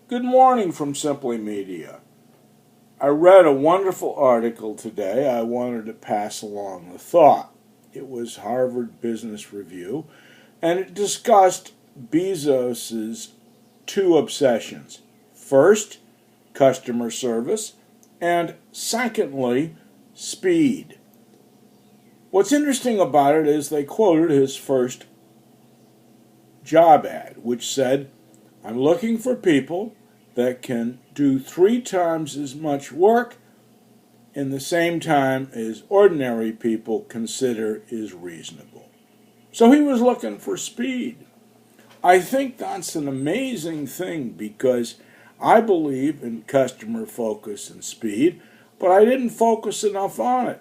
Good morning from Simply Media. I read a wonderful article today. I wanted to pass along the thought. It was Harvard Business Review, and it discussed Bezos's two obsessions. First, customer service, and secondly, speed. What's interesting about it is they quoted his first job ad, which said, "I'm looking for people that can do 3 times as much work in the same time as ordinary people consider is reasonable." So he was looking for speed. I think that's an amazing thing because I believe in customer focus and speed, but I didn't focus enough on it.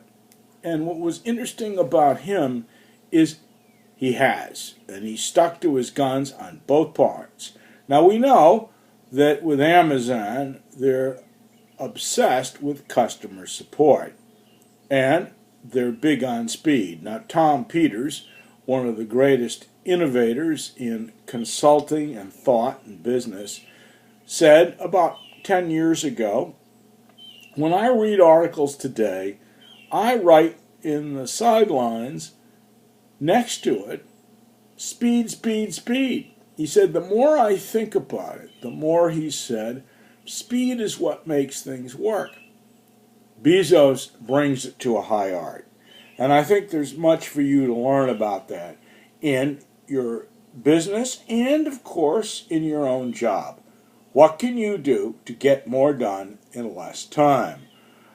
And what was interesting about him is and he stuck to his guns on both parts. Now we know that with Amazon, they're obsessed with customer support, and they're big on speed. Now, Tom Peters, one of the greatest innovators in consulting and thought and business, said about 10 years ago, "When I read articles today, I write in the sidelines next to it, speed, speed, speed." He said, the more I think about it, the more, he said, speed is what makes things work. Bezos brings it to a high art. And I think there's much for you to learn about that in your business and, of course, in your own job. What can you do to get more done in less time?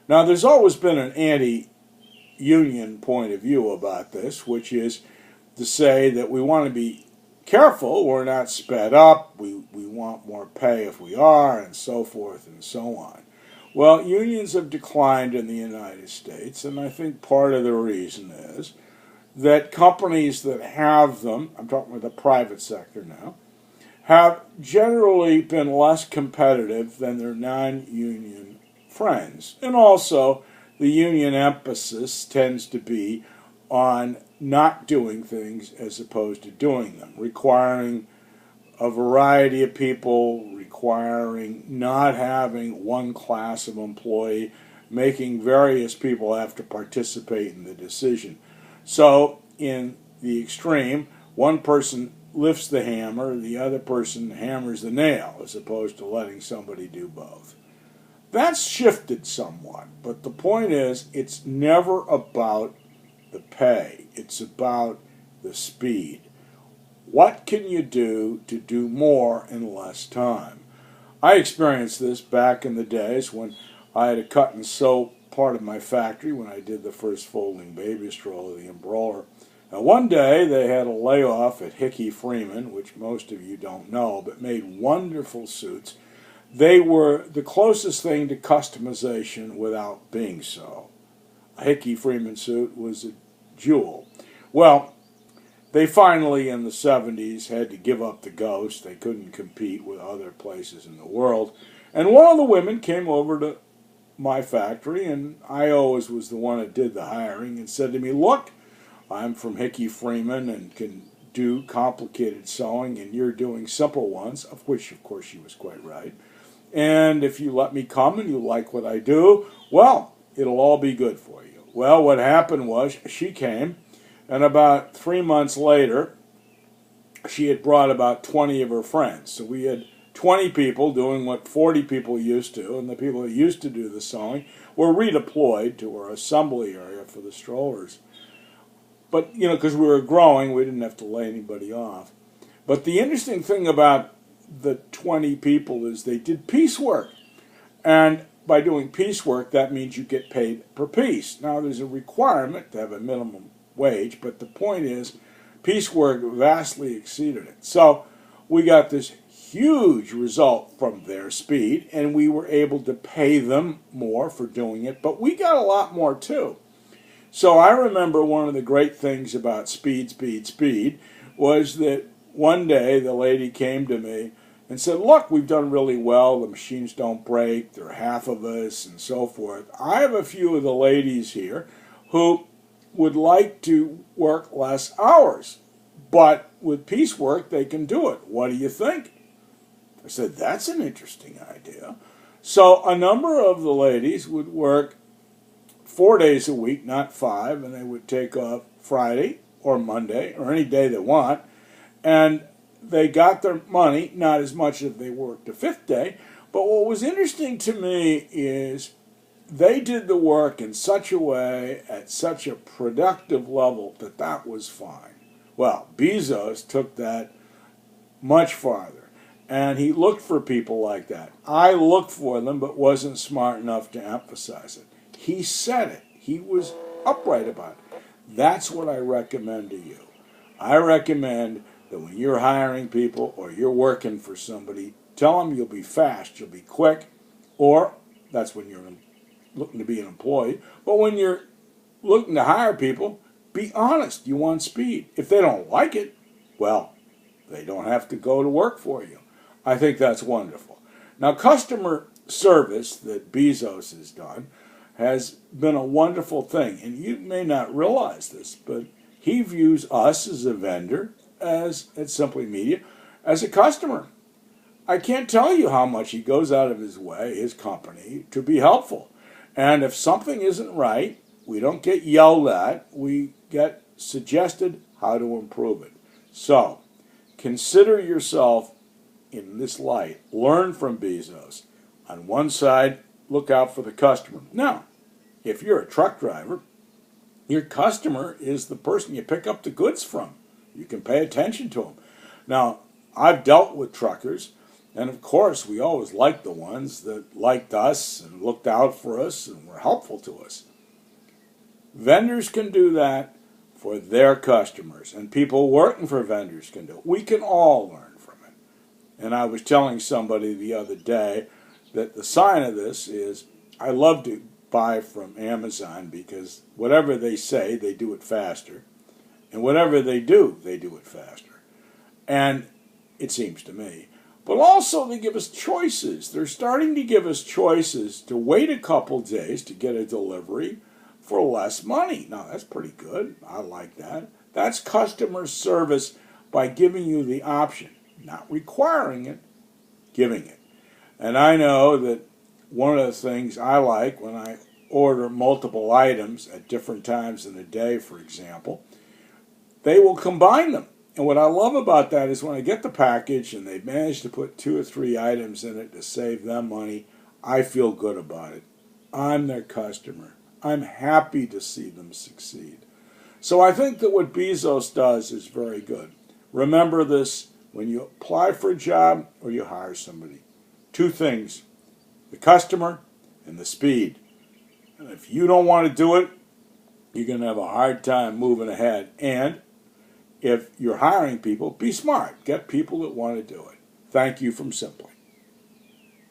Now, there's always been an anti-union point of view about this, which is to say that we want to be careful we're not sped up, we want more pay if we are, and so forth and so on. Well, unions have declined in the United States, and I think part of the reason is that companies that have them, I'm talking about the private sector now, have generally been less competitive than their non-union friends. And also, the union emphasis tends to be on not doing things as opposed to doing them, requiring a variety of people, requiring not having one class of employee, making various people have to participate in the decision. So, in the extreme, one person lifts the hammer, the other person hammers the nail, as opposed to letting somebody do both. That's shifted somewhat, but the point is, it's never about the pay. It's about the speed. What can you do to do more in less time? I experienced this back in the days when I had to cut and sew part of my factory when I did the first folding baby stroller, the Embroller. Now, one day they had a layoff at Hickey Freeman, which most of you don't know, but made wonderful suits. They were the closest thing to customization without being so. A Hickey Freeman suit was a jewel. Well, they finally, in the 70s, had to give up the ghost. They couldn't compete with other places in the world. And one of the women came over to my factory, and I always was the one that did the hiring, and said to me, "Look, I'm from Hickey Freeman and can do complicated sewing, and you're doing simple ones," of which, of course, she was quite right. "And if you let me come and you like what I do, well, it'll all be good for you." Well, what happened was she came, and about 3 months later, she had brought about 20 of her friends. So we had 20 people doing what 40 people used to, and the people that used to do the sewing were redeployed to our assembly area for the strollers. But, because we were growing, we didn't have to lay anybody off. But the interesting thing about the 20 people is they did piecework. And by doing piecework, that means you get paid per piece. Now, there's a requirement to have a minimum wage, but the point is, piecework vastly exceeded it. So we got this huge result from their speed, and we were able to pay them more for doing it, but we got a lot more too. So I remember one of the great things about speed was that one day the lady came to me and said, "Look, we've done really well. The machines don't break. There are half of us," and so forth. "I have a few of the ladies here who would like to work less hours, but with piecework they can do it. What do you think?" I said, that's an interesting idea. So a number of the ladies would work 4 days a week, not 5, and they would take off Friday or Monday or any day they want, and they got their money, not as much as they worked the 5th day. But what was interesting to me is they did the work in such a way, at such a productive level, that that was fine. Well, Bezos took that much farther, and he looked for people like that. I looked for them, but wasn't smart enough to emphasize it. He said it. He was upright about it. That's what I recommend to you. I recommend that when you're hiring people or you're working for somebody, tell them you'll be fast, you'll be quick, or that's when you're looking to be an employee. But when you're looking to hire people, be honest. You want speed. If they don't like it, well, they don't have to go to work for you. I think that's wonderful. Now, customer service that Bezos has done has been a wonderful thing. And you may not realize this, but he views us as a vendor, as at Simply Media, as a customer. I can't tell you how much he goes out of his way, his company, to be helpful. And if something isn't right, we don't get yelled at. We get suggested how to improve it. So, consider yourself in this light. Learn from Bezos. On one side, look out for the customer. Now, if you're a truck driver, your customer is the person you pick up the goods from. You can pay attention to them. Now, I've dealt with truckers, and of course, we always liked the ones that liked us and looked out for us and were helpful to us. Vendors can do that for their customers, and people working for vendors can do it. We can all learn from it. And I was telling somebody the other day that the sign of this is, I love to buy from Amazon because whatever they say, they do it faster. And whatever they do it faster. And it seems to me. But also they give us choices. They're starting to give us choices to wait a couple days to get a delivery for less money. Now, that's pretty good. I like that. That's customer service by giving you the option, not requiring it, giving it. And I know that one of the things I like when I order multiple items at different times in the day, for example, they will combine them. And what I love about that is when I get the package and they've managed to put 2 or 3 items in it to save them money, I feel good about it. I'm their customer. I'm happy to see them succeed. So I think that what Bezos does is very good. Remember this when you apply for a job or you hire somebody. 2 things, the customer and the speed. And if you don't want to do it, you're going to have a hard time moving ahead. And if you're hiring people, be smart. Get people that want to do it. Thank you from Simply.